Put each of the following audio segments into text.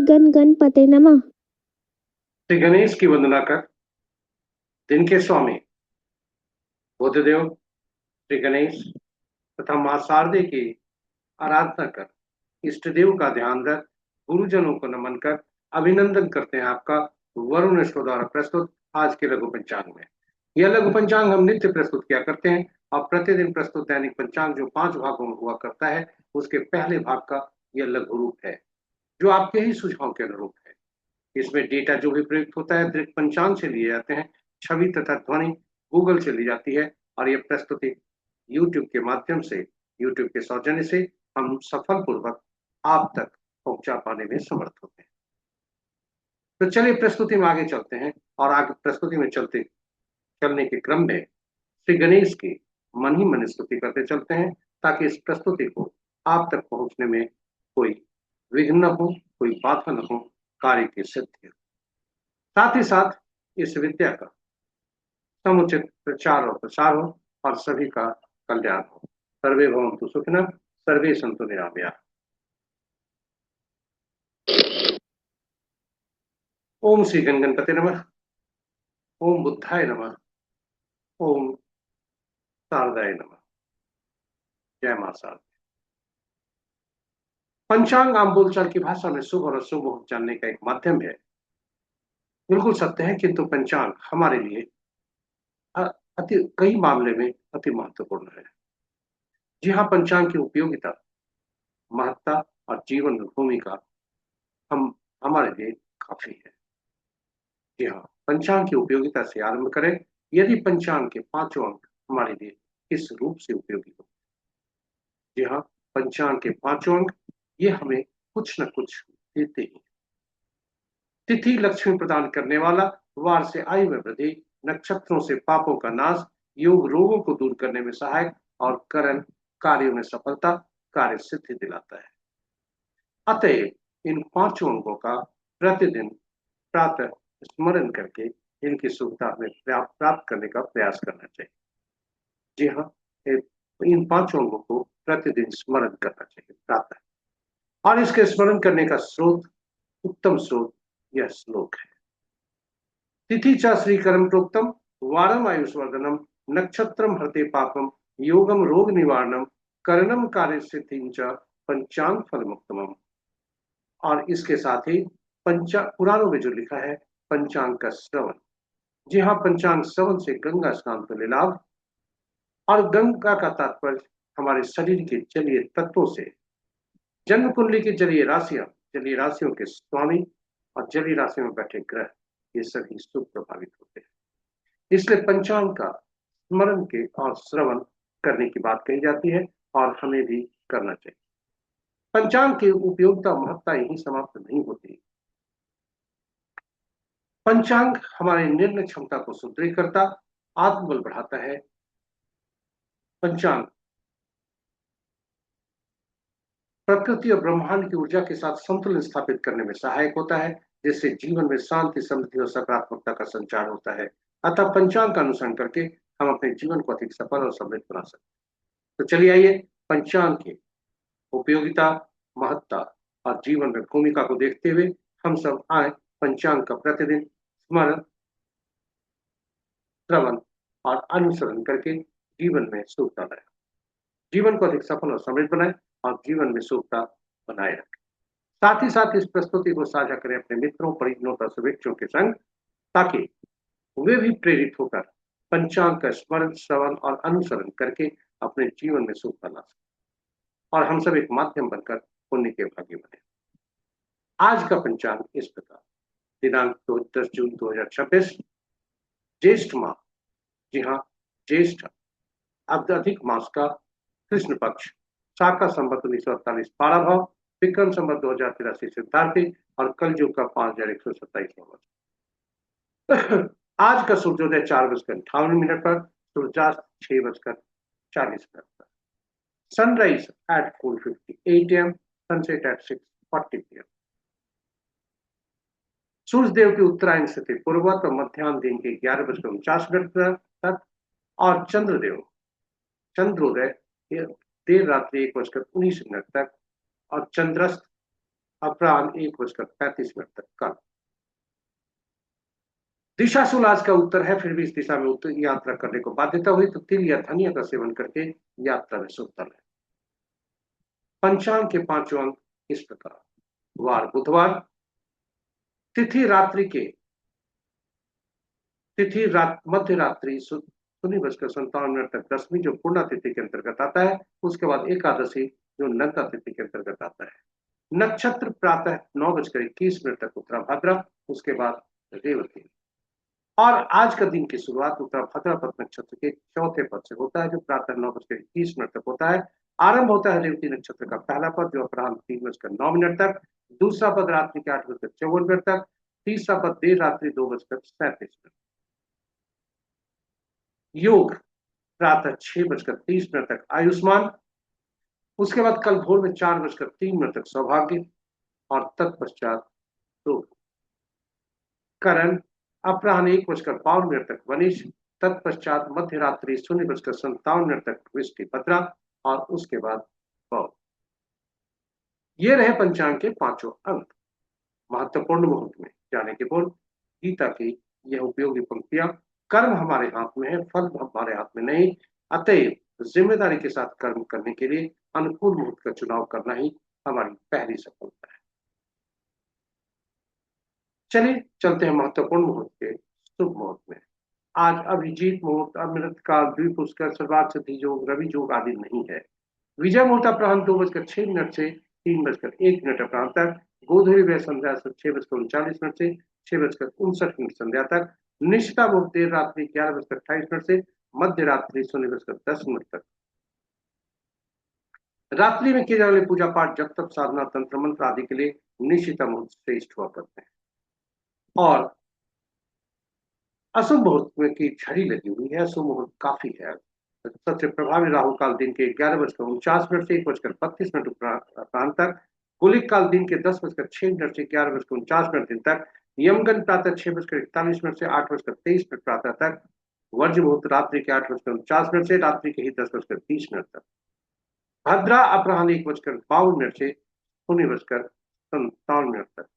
गण गणपते नमः। श्री गणेश की वंदना कर दिन के स्वामी बुद्धदेव श्री गणेश तथा मां शारदे की आराधना कर, इष्ट देव का ध्यान रख, गुरुजनों को नमन कर अभिनंदन करते हैं आपका वरुण स्टोर द्वारा प्रस्तुत आज के लघु पंचांग में। यह लघु पंचांग हम नित्य प्रस्तुत किया करते हैं और प्रतिदिन प्रस्तुत दैनिक पंचांग जो 5 भागों में हुआ करता है उसके पहले भाग का यह लघु रूप है जो आपके ही सुझाव के अनुरूप है। इसमें डेटा जो भी प्रयुक्त होता है दृक पंचांग से लिए जाते हैं, छवि तथा ध्वनि गूगल से ली जाती है और यह प्रस्तुति यूट्यूब के माध्यम से, यूट्यूब के सौजन्य से हम सफलपूर्वक आप तक पहुंचा पाने में समर्थ होते हैं। तो चलिए प्रस्तुति में आगे चलते हैं और आगे प्रस्तुति में चलने के क्रम में श्री गणेश की मन ही मन स्तुति करते चलते हैं ताकि इस प्रस्तुति को आप तक पहुंचने में कोई विघ्न न हो, कोई बाधा न हो, कार्य की सिद्धि हो। साथ ही साथ इस विद्या का समुचित प्रचार और प्रसार हो और सभी का कल्याण हो। सर्वे भवन्तु सुखिनः, सर्वे सन्तु निरामयाः। ओम श्री गणगणपते नमः। ओम बुद्धाय नमः। ओम शारदाय नमः। जय मां शारदा। पंचांग आम बोलचाल की भाषा में शुभ और अशुभ मुहूर्त जानने का एक माध्यम है, बिल्कुल सत्य है, किंतु पंचांग हमारे लिए अति कई मामले में अति महत्वपूर्ण है। जी हाँ, पंचांग की उपयोगिता, महत्ता और जीवन में भूमिका हम हमारे लिए काफी है। जी हाँ, पंचांग की उपयोगिता से आरंभ करें। यदि पंचांग के 5 अंक हमारे लिए किस रूप से उपयोगी हो। जी हाँ, पंचांग के 5 अंक ये हमें कुछ न कुछ देते ही। तिथि लक्ष्मी प्रदान करने वाला, वार से आयु में वृद्धि, नक्षत्रों से पापों का नाश, योग रोगों को दूर करने में सहायक और करण कार्यों में सफलता, कार्य सिद्धि दिलाता है। अतएव इन 5 अंकों का प्रतिदिन प्रातः स्मरण करके इनकी सुविधा हमें प्राप्त करने का प्रयास करना चाहिए। जी हाँ, इन 5 अंकों को प्रतिदिन स्मरण करना चाहिए प्रातः। और इसके स्मरण करने का स्रोत, उत्तम स्रोत यह श्लोक है। तिथि च श्रीकरम प्रोक्तम, वारम आयुष्वर्धनम, नक्षत्रम हरते पापम, योगम रोग निवारणम, करणम कार्य सिद्धि च पंचांग फल मुक्तमम। और इसके साथ ही पुराणों में जो लिखा है पंचांग का श्रवण। जी हाँ, पंचांग श्रवण से गंगा स्नान तो ले लाभ, और गंगा का तात्पर्य हमारे शरीर के जलीय तत्वों से, जन्म कुंडली की जलीय राशियां, जलीय राशियों के स्वामी और जलीय राशि में बैठे ग्रह ये सभी शुभ प्रभावित होते हैं। इसलिए पंचांग का स्मरण के और श्रवण करने की बात कही जाती है और हमें भी करना चाहिए। पंचांग की उपयोगिता महत्ता यही समाप्त नहीं होती। पंचांग हमारे निर्णय क्षमता को सुदृढ़ करता, आत्मबल बढ़ाता है। पंचांग प्रकृति और ब्रह्मांड की ऊर्जा के साथ संतुलन स्थापित करने में सहायक होता है, जिससे जीवन में शांति, समृद्धि और सकारात्मकता का संचार होता है। अतः पंचांग का अनुसरण करके हम अपने जीवन को अधिक सफल और समृद्ध बना सकते हैं। तो चलिए आइए पंचांग की उपयोगिता, महत्ता और जीवन में भूमिका को देखते हुए हम सब आए पंचांग का प्रतिदिन स्मरण, श्रवण और अनुसरण करके जीवन में सुखता लाए, जीवन को अधिक सफल और समृद्ध बनाए और जीवन में सुखता बनाए रखें। साथ ही साथ इस प्रस्तुति को साझा करें अपने मित्रों, परिजनों तथा शुभेच्छुओं के संग, ताकि वे भी प्रेरित होकर पंचांग का स्मरण, श्रवण और अनुसरण करके अपने जीवन में सुखता ला सकें और हम सब एक माध्यम बनकर पुण्य के भागी बने। आज का पंचांग इस प्रकार। दिनांक 10 जून 2026, ज्येष्ठ माह। जी हाँ, ज्येष्ठ अधिक मास का कृष्ण पक्ष, शाका संवत 1948 12 भाव, विक्रम संवत 2083 सिद्धार्थी और कलयुग का 5127 आज का सूर्योदय 4:58 पर, सूर्यास्त 6:40 पर, sunrise at 4:58 AM, sunset at 6:40 PM। Surya Dev की उत्तरायण स्थिति पूर्वत और मध्यान्ह दिन के 11:49 तक, और चंद्रोदय देर रात्रि 1:19 तक, और चंद्रस्त अपराह्न 1:35 तक कल। दिशाशूल आज का उत्तर है, फिर भी इस दिशा में उत्तर यात्रा करने को बाध्यता हुई तो तिल या धनिया का सेवन करके यात्रा में सुतल है। पंचांग के पांचों अंक इस प्रकार। वार बुधवार, तिथि रात्रि के तिथि मध्य रात्रि शून्य बजकर 57 मिनट तक दसवीं, जो पूर्णा तिथि के अंतर्गत आता है। उसके बाद एकादशी, जो नग्न तिथि के अंतर्गत आता है। नक्षत्र प्रातः 9:21 तक उत्तरा भाद्रा, उसके बाद रेवती। और आज का दिन की शुरुआत उत्तरा भाद्रपद नक्षत्र के चौथे पद से होता है, जो प्रातः 9:21 तक होता है। आरंभ होता है रेवती नक्षत्र का पहला पद, जो अपराह्न 3:09 तक। दूसरा पद रात्रि के 8:54 तक। तीसरा पद देर रात्रि 2:37। योग प्रातः 6:30 तक आयुष्मान। उसके बाद कल भोर में 4:03 तक सौभाग्य, और तत्पश्चात तो करण अपराह्न 1:52 तक वनिश। तत्पश्चात मध्य रात्रि 0:57 तक वृष्टि भद्रा, और उसके बाद पौ। ये रहे पंचांग के पांचों अंक। महत्वपूर्ण मुहूर्त में जाने के पूर्व गीता की यह उपयोगी पंक्तियां। कर्म हमारे हाथ में है, फल हमारे हाथ में नहीं। अतएव जिम्मेदारी के साथ कर्म करने के लिए अनुकूल मुहूर्त का चुनाव करना ही हमारी पहली सफलता है। चलिए चलते हैं महत्वपूर्ण मुहूर्त के शुभ मुहूर्त में। आज अभिजीत मुहूर्त, अमृत काल, द्विपुष्कर, सर्वार्थ सिद्धि योग, रवि योग आदि नहीं है। विजय मुहूर्त अपराह्न 2:06 से 3:01 अपराह्न तक। गोधूली व संध्या 6:39 से 6:59 संध्या तक। निष्ठा मुहूर्त देर रात्रि 11:28 से मध्य रात्रि 0:10 तक। रात्रि में किए जाने वाले पूजा पाठ, जप तप, साधना, तंत्र मंत्र आदि के लिए निशिता मुहूर्त श्रेष्ठ हुआ करते हैं। और अशुभ मुहूर्त में की झड़ी लगी हुई है, अशुभ मुहूर्त काफी है। सबसे प्रभावी राहु काल दिन के 11:49 से 1:32 अपराह्न तक। गुलिक काल दिन के 10:06 से 11:49 दिन तक। यमगन प्रातः 6:41 से 8:23 प्रातः तक। वर्ज मुहूर्त रात्रि के 8:49 से रात्रि के ही 10:30 तक। भद्रा अपराह्न 1:52 से 0:57 तक।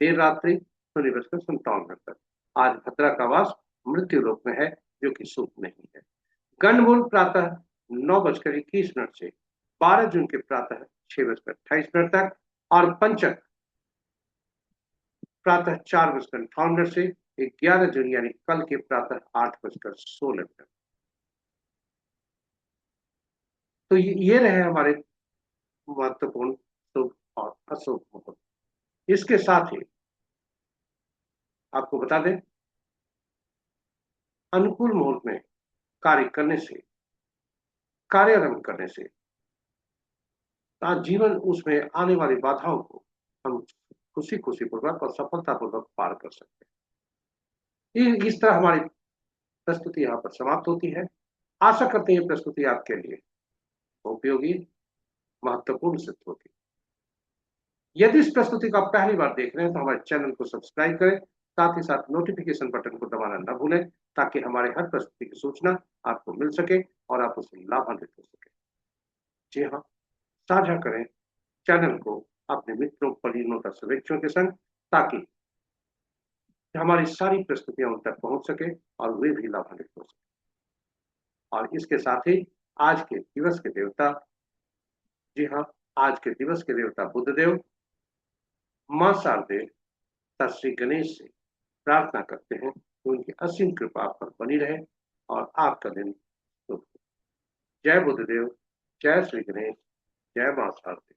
देर रात्रि 0:57 तक। आज भद्रा का वास मृत्यु लोक में है, जो कि शुभ नहीं है। गंडमूल प्रातः 9:21 से 12 जून के प्रातः 6:28 तक। और पंचक प्रातः 4:58 से 11 जून यानी कल के प्रातः 8:16 तक। तो ये रहे हमारे महत्वपूर्ण शुभ और अशुभ मुहूर्त। इसके साथ ही आपको बता दें, अनुकूल मुहूर्त में कार्य करने से, कार्यारंभ करने से जीवन उसमें आने वाली बाधाओं को हम खुशी खुशी पूर्वक और सफलता पूर्वक पार कर सकते हैं। इस तरह हमारी प्रस्तुति यहाँ पर समाप्त होती है। आशा करते हैं प्रस्तुति आपके लिए उपयोगी, महत्वपूर्ण सिद्ध होगी। यदि इस प्रस्तुति को आप पहली बार देख रहे हैं तो हमारे चैनल को सब्सक्राइब करें, साथ ही साथ नोटिफिकेशन बटन को दबाना न भूलें, ताकि हमारे हर प्रस्तुति की सूचना आपको मिल सके और आप उससे लाभान्वित हो सके। जी हाँ, साझा करें चैनल को अपने मित्रों, परिजनों तथा शुभेच्छुओं के संग, ताकि हमारी सारी प्रस्तुतियां उन तक पहुंच सके और वे भी लाभान्वित हो सके। और इसके साथ ही आज के दिवस के देवता, जी हाँ, आज के दिवस के देवता बुद्धदेव, मां शारदे तथा श्री गणेश से प्रार्थना करते हैं कि उनकी असीम कृपा आप पर बनी रहे और आपका दिन शुभ हो। जय बुद्धदेव, जय श्री गणेश, जय मां शारदे।